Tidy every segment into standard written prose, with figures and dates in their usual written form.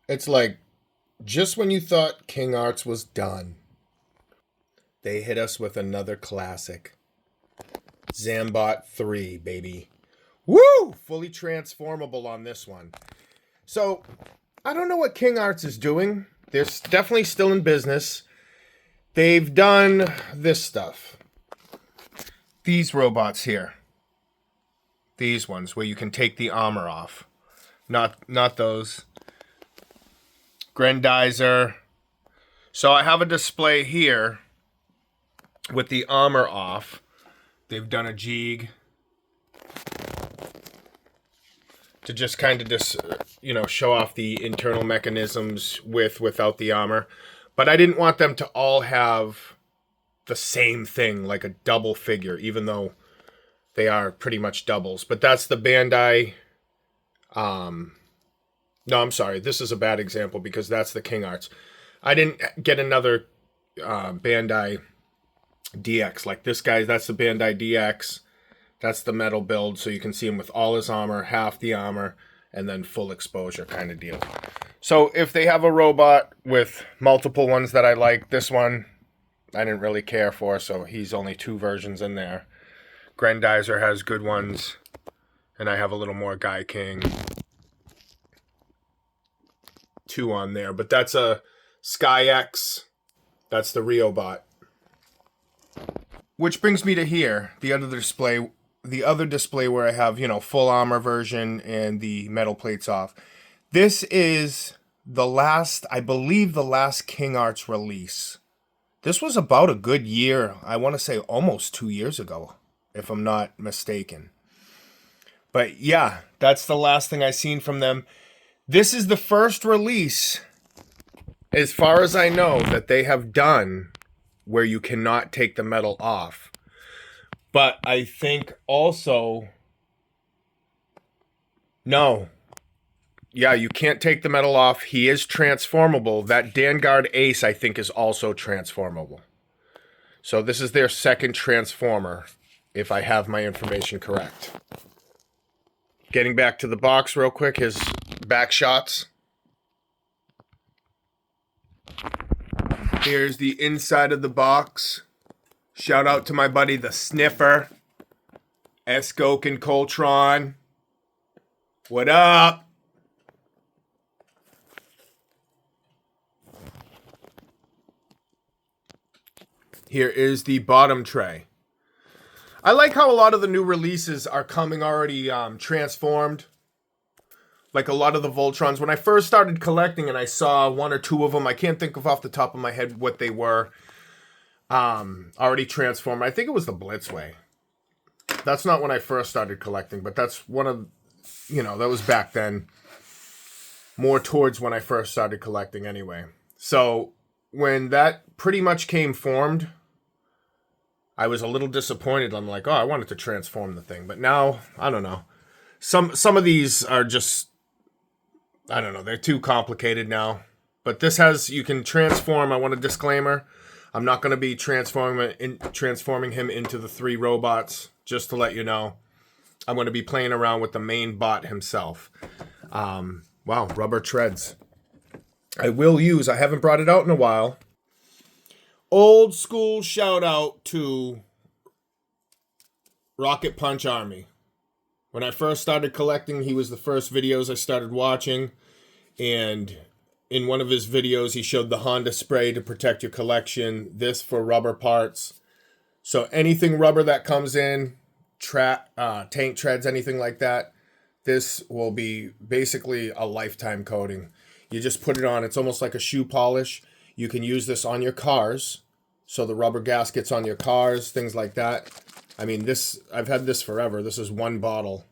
It's like just when you thought King Arts was done, they hit us with another classic. Zambot 3, baby. Woo! Fully transformable on this one. So, I don't know what King Arts is doing. They're definitely still in business. They've done this stuff. These robots here. These ones where you can take the armor off. Not those. Grendizer. So I have a display here with the armor off. They've done a jig to just kind of show off the internal mechanisms without the armor. But I didn't want them to all have the same thing, like a double figure, even though they are pretty much doubles. But that's the Bandai. No, I'm sorry. This is a bad example because that's the King Arts. I didn't get another Bandai DX. Like this guy, that's the Bandai DX. That's the metal build, so you can see him with all his armor, half the armor, and then full exposure kind of deal. So if they have a robot with multiple ones that I like, this one I didn't really care for, so he's only 2 versions in there. Grendizer has good ones, and I have a little more Guy King 2 on there. But that's a Sky X. That's the Riobot. Which brings me to here, the other display where I have, full armor version and the metal plates off. This is I believe the last King Arts release. This was about a good year. I want to say almost 2 years ago, if I'm not mistaken. But yeah, that's the last thing I've seen from them. This is the first release, as far as I know, that they have done where you cannot take the metal off. But I think also, no. Yeah, you can't take the metal off. He is transformable. That Danguard Ace, I think, is also transformable. So this is their second transformer, if I have my information correct. Getting back to the box real quick, his back shots. Here's the inside of the box. Shout out to my buddy, the Sniffer. Escoke and Coltron. What up? Here is the bottom tray. I like how a lot of the new releases are coming already transformed. Like a lot of the Voltrons. When I first started collecting and I saw 1 or 2 of them, I can't think of off the top of my head what they were. Already transformed. I think it was the Blitzway. That's not when I first started collecting, but that's one of, that was back then. More towards when I first started collecting anyway. So when that pretty much came formed, I was a little disappointed. I'm like, oh, I wanted to transform the thing. But now, I don't know. Some of these are just, I don't know, they're too complicated now. But this you can transform. I want a disclaimer. I'm not going to be transforming him into the 3 robots, just to let you know. I'm going to be playing around with the main bot himself. Wow, rubber treads. I haven't brought it out in a while. Old school shout out to Rocket Punch Army. When I first started collecting, he was the first videos I started watching. And in one of his videos, he showed the Honda spray to protect your collection. This for rubber parts. So anything rubber that comes in, tank treads, anything like that, this will be basically a lifetime coating. You just put it on. It's almost like a shoe polish. You can use this on your cars. So the rubber gaskets on your cars, things like that. I mean, I've had this forever. This is 1 bottle.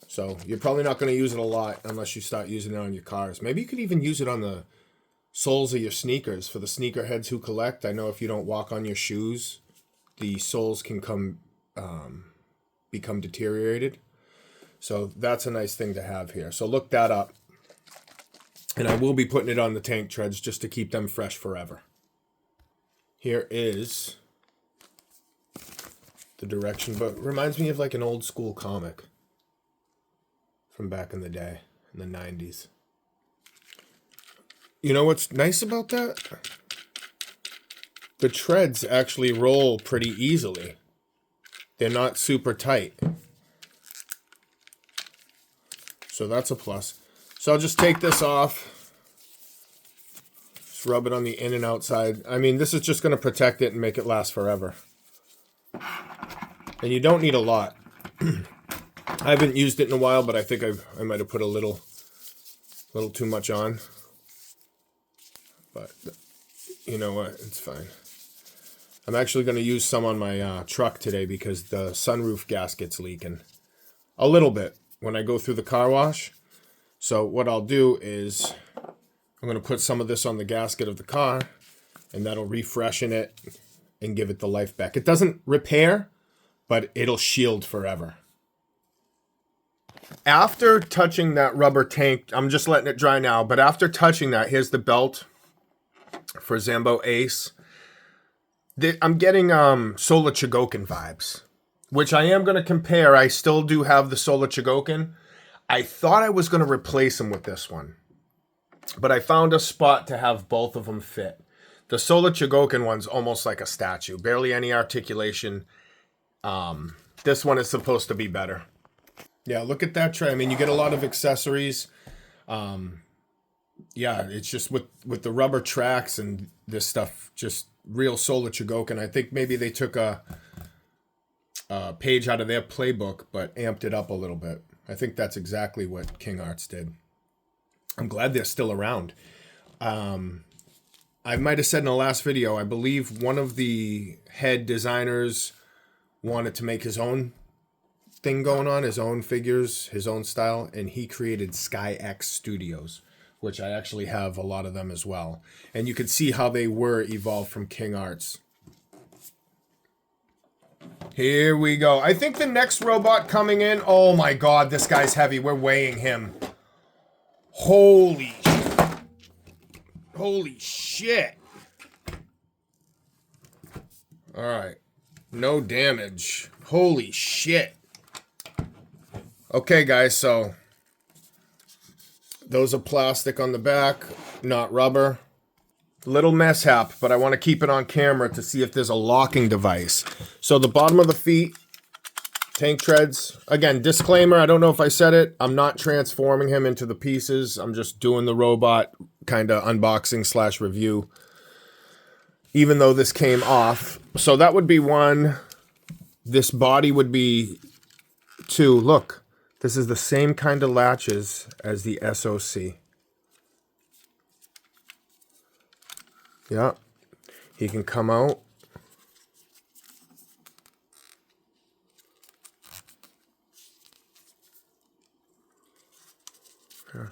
So you're probably not going to use it a lot unless you start using it on your cars. Maybe you could even use it on the soles of your sneakers for the sneakerheads who collect. I know if you don't walk on your shoes, the soles can become deteriorated. So that's a nice thing to have here. So look that up. And I will be putting it on the tank treads just to keep them fresh forever. Here is the direction book. Reminds me of like an old school comic from back in the day, in the 90s. You know what's nice about that? The treads actually roll pretty easily. They're not super tight. So that's a plus. So I'll just take this off. Just rub it on the in and outside. I mean, this is just going to protect it and make it last forever. And you don't need a lot. I haven't used it in a while, but I think I might have put a little too much on. But you know what? It's fine. I'm actually going to use some on my truck today because the sunroof gasket's leaking. A little bit when I go through the car wash. So what I'll do is I'm going to put some of this on the gasket of the car, and that'll refreshen it and give it the life back. It doesn't repair, but it'll shield forever. After touching that rubber tank, I'm just letting it dry now, but after touching that, here's the belt for Zambot Ace. I'm getting Solar Chigokin vibes, which I am going to compare. I still do have the Solar Chigokin. I thought I was going to replace them with this one, but I found a spot to have both of them fit. The Solar Chigokin one's almost like a statue, barely any articulation. This one is supposed to be better. Yeah, look at that tray. I mean, you get a lot of accessories. Yeah, it's just with the rubber tracks and this stuff, just real Solar Chigokin. I think maybe they took a page out of their playbook, but amped it up a little bit. I think that's exactly what King Arts did. I'm glad they're still around. I might have said in the last video, I believe one of the head designers wanted to make his own thing going on, his own figures, his own style, and he created SkyX Studios, which I actually have a lot of them as well. And you can see how they were evolved from King Arts. Here we go. I think the next robot coming in, oh my god, this guy's heavy. We're weighing him. Holy shit. Alright. No damage. Holy shit. Okay, guys, so those are plastic on the back, not rubber. Little mishap, but I want to keep it on camera to see if there's a locking device. So the bottom of the feet, tank treads. Again, disclaimer, I don't know if I said it. I'm not transforming him into the pieces. I'm just doing the robot kind of unboxing / review. Even though this came off. So that would be one. This body would be two. Look, this is the same kind of latches as the SOC. Yeah, he can come out. Here.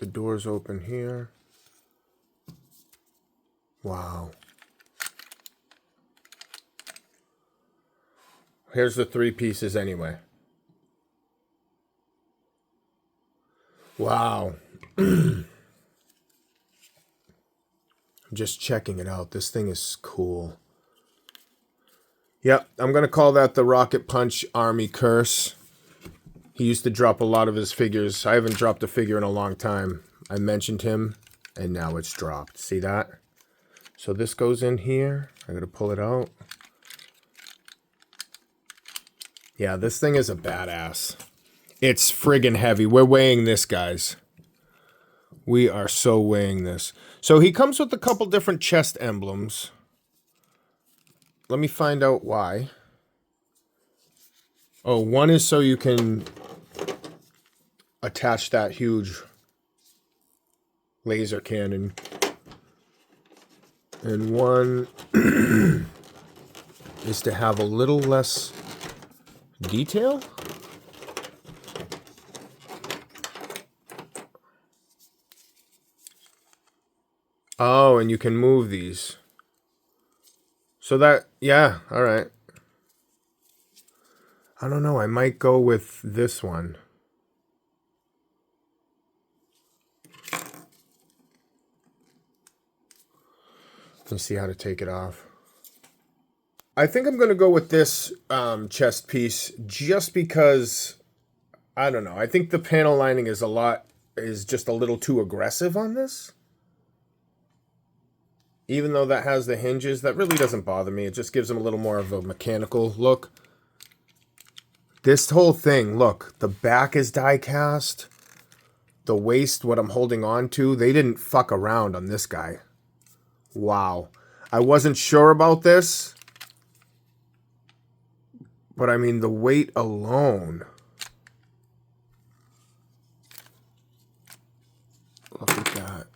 The door's open here. Wow. Here's the three pieces anyway. Wow. I'm just checking it out. This thing is cool. Yep, I'm going to call that the Rocket Punch Army Curse. He used to drop a lot of his figures. I haven't dropped a figure in a long time. I mentioned him, and now it's dropped. See that? So this goes in here. I'm going to pull it out. Yeah, this thing is a badass. It's friggin' heavy. We're weighing this, guys. We are so weighing this. So he comes with a couple different chest emblems. Let me find out why. Oh, one is so you can attach that huge laser cannon. And one is to have a little less detail. Oh, and you can move these. So that, yeah, all right. I don't know, I might go with this one. Let's see how to take it off. I think I'm going to go with this chest piece just because, I don't know, I think the panel lining is just a little too aggressive on this. Even though that has the hinges, that really doesn't bother me. It just gives them a little more of a mechanical look. This whole thing, look, the back is die cast. The waist, what I'm holding on to, they didn't fuck around on this guy. Wow. I wasn't sure about this. But I mean, the weight alone. Look at that.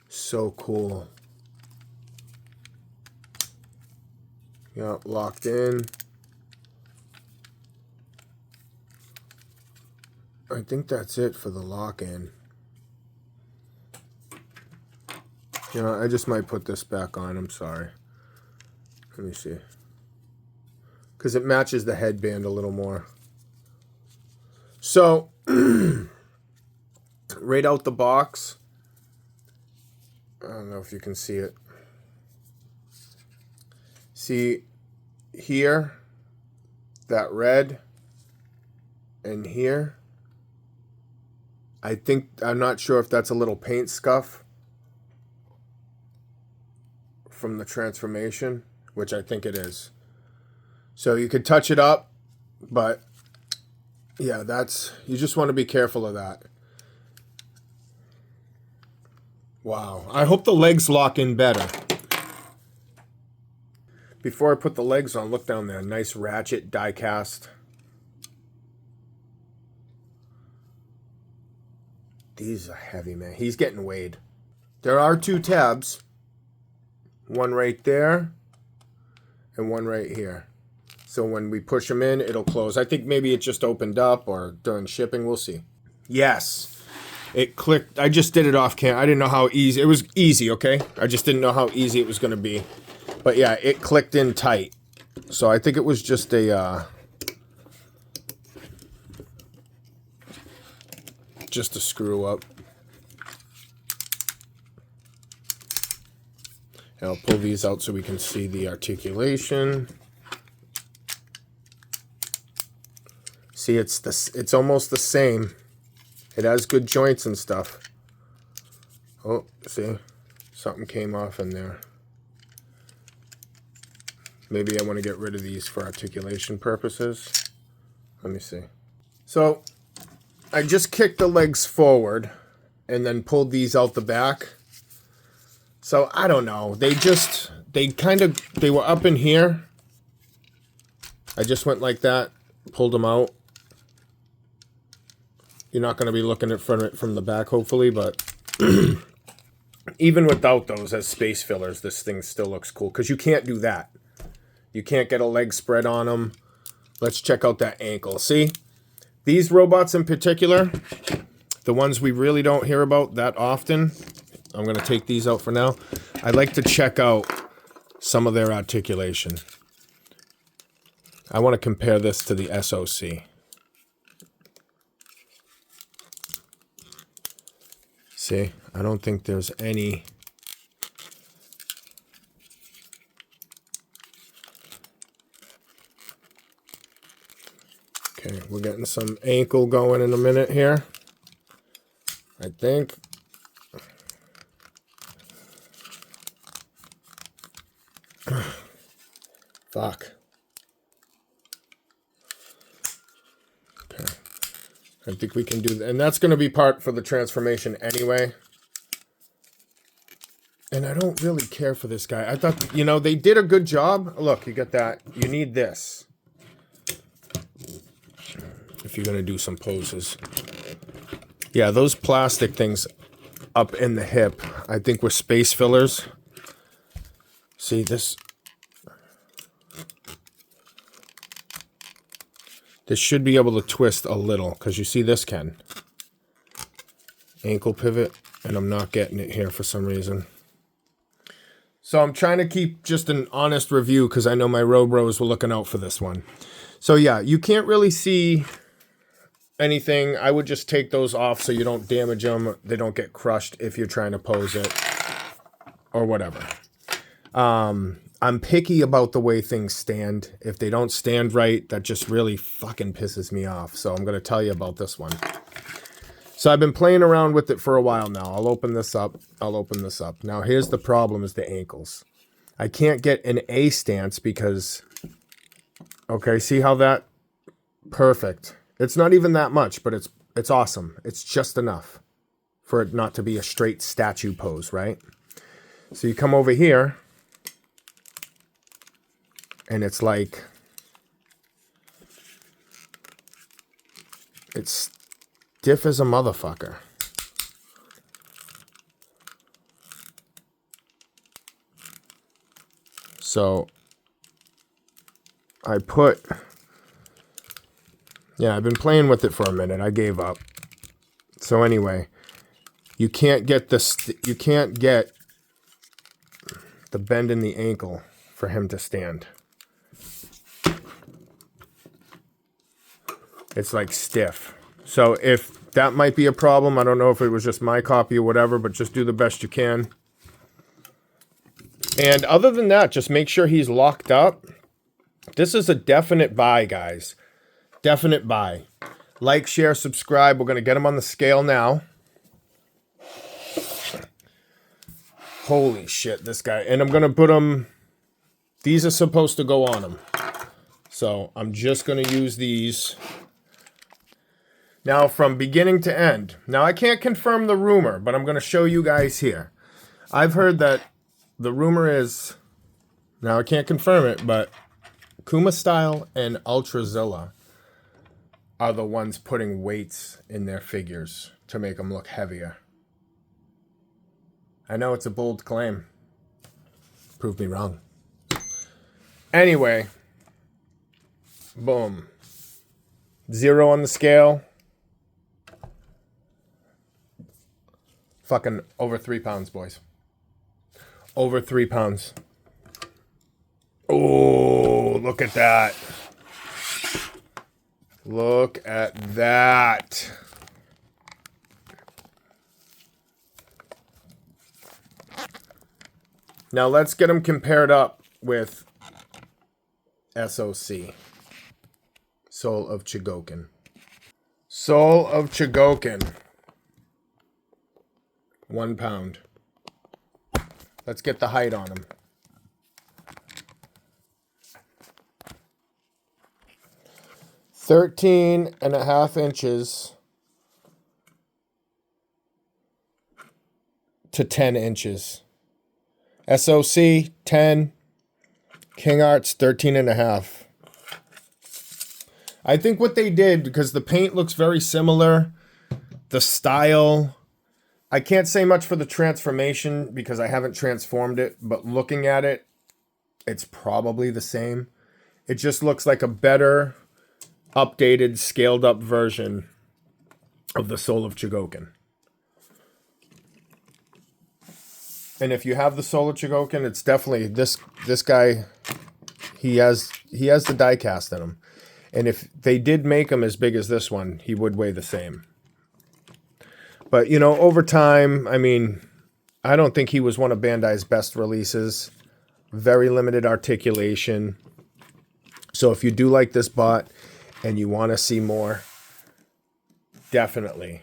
So cool. Yep, locked in. I think that's it for the lock-in. You know, I just might put this back on. I'm sorry. Let me see. Because it matches the headband a little more. So, right out the box. I don't know if you can see it. See here, that red, and here. I'm not sure if that's a little paint scuff from the transformation, which I think it is. So you could touch it up, but yeah, you just want to be careful of that. Wow, I hope the legs lock in better. Before I put the legs on, look down there. Nice ratchet die cast. These are heavy, man. He's getting weighed. There are 2 tabs. One right there and one right here. So when we push them in, it'll close. I think maybe it just opened up or during shipping. We'll see. Yes. It clicked. I just did it off camera. I didn't know how easy. It was easy, okay? I just didn't know how easy it was going to be. But yeah, it clicked in tight. So I think it was just a screw up. And I'll pull these out so we can see the articulation. See, it's almost the same. It has good joints and stuff. Oh, see? Something came off in there. Maybe I want to get rid of these for articulation purposes. Let me see. So, I just kicked the legs forward and then pulled these out the back. So, I don't know. They were up in here. I just went like that, pulled them out. You're not going to be looking at from the back, hopefully, but even without those as space fillers, this thing still looks cool because you can't do that. You can't get a leg spread on them. Let's check out that ankle. See? These robots in particular, the ones we really don't hear about that often, I'm going to take these out for now. I'd like to check out some of their articulation. I want to compare this to the SOC. See? I don't think there's any... Okay, we're getting some ankle going in a minute here. I think. Fuck. Okay. I think we can do that. And that's going to be part for the transformation anyway. And I don't really care for this guy. I thought, you know, they did a good job. Look, you got that. You need this. If you're going to do some poses. Yeah, those plastic things up in the hip, I think were space fillers. See this? This should be able to twist a little, because you see this, Ken. Ankle pivot, and I'm not getting it here for some reason. So I'm trying to keep just an honest review, because I know my row bros were looking out for this one. So yeah, you can't really see anything. I would just take those off so you don't damage them. They don't get crushed if you're trying to pose it or whatever. I'm picky about the way things stand. If they don't stand right, that just really fucking pisses me off. So I'm going to tell you about this one. So I've been playing around with it for a while now. I'll open this up. Now here's the problem, is the ankles. I can't get an A stance because, okay, see how that, perfect. It's not even that much, but it's awesome. It's just enough for it not to be a straight statue pose, right? So you come over here, and it's like, it's stiff as a motherfucker. So I've been playing with it for a minute. I gave up. So anyway, you can't get the bend in the ankle for him to stand. It's like stiff. So if that might be a problem, I don't know if it was just my copy or whatever, but just do the best you can. And other than that, just make sure he's locked up. This is a definite buy, guys. Definite buy. Like, share, subscribe. We're going to get him on the scale now. Holy shit, this guy. And I'm going to put him... These are supposed to go on him. So I'm just going to use these. Now, from beginning to end. Now, I can't confirm the rumor, but I'm going to show you guys here. I've heard that the rumor is... Now, I can't confirm it, but Kuma Style and Ultrazilla are the ones putting weights in their figures to make them look heavier. I know it's a bold claim. Prove me wrong. Anyway. Boom. 0 on the scale. Fucking over 3 pounds, boys. Over 3 pounds. Oh, look at that. Look at that. Now let's get them compared up with SOC. Soul of Chogokin. Soul of Chogokin. 1 pound. Let's get the height on him. 13.5 inches to 10 inches. SOC 10. King Arts 13.5. I think what they did, because the paint looks very similar, the style, I can't say much for the transformation because I haven't transformed it, but looking at it, it's probably the same. It just looks like a better, updated, scaled up version of the Soul of Chogokin. And if you have the Soul of Chogokin, it's definitely this guy. He has the die cast in him. And if they did make him as big as this one, he would weigh the same. But, you know, over time, I mean, I don't think he was one of Bandai's best releases. Very limited articulation. So if you do like this bot and you want to see more, definitely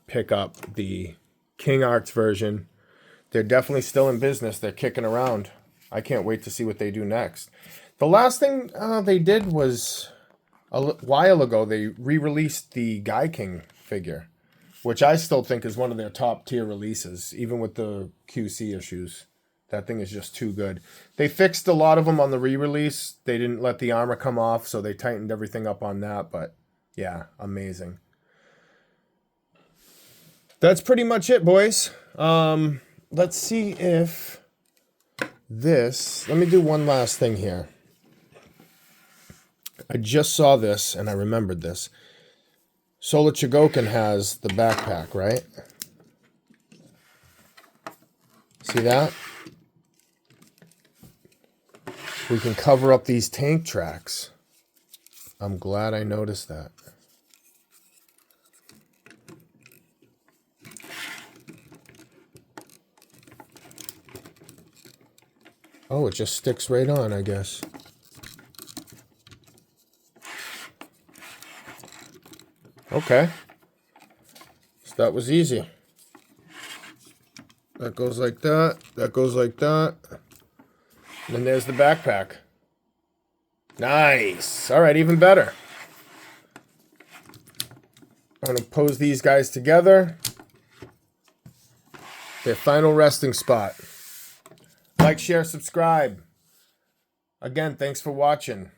pick up the King Arts version. They're definitely still in business. They're kicking around. I can't wait to see what they do next. The last thing they did was a while ago. They re-released the Guy King figure, which I still think is one of their top tier releases, even with the QC issues. That thing is just too good. They fixed a lot of them on the re-release. They didn't let the armor come off, so they tightened everything up on that. But yeah, amazing. That's pretty much it, boys. Let's see if this... Let me do one last thing here. I just saw this, and I remembered this. Soul of Chogokin has the backpack, right? See that? We can cover up these tank tracks. I'm glad I noticed that. Oh, it just sticks right on, I guess. Okay. So that was easy. That goes like that. That goes like that. And then there's the backpack. Nice. All right, even better. I'm going to pose these guys together. Their final resting spot. Like, share, subscribe. Again, thanks for watching.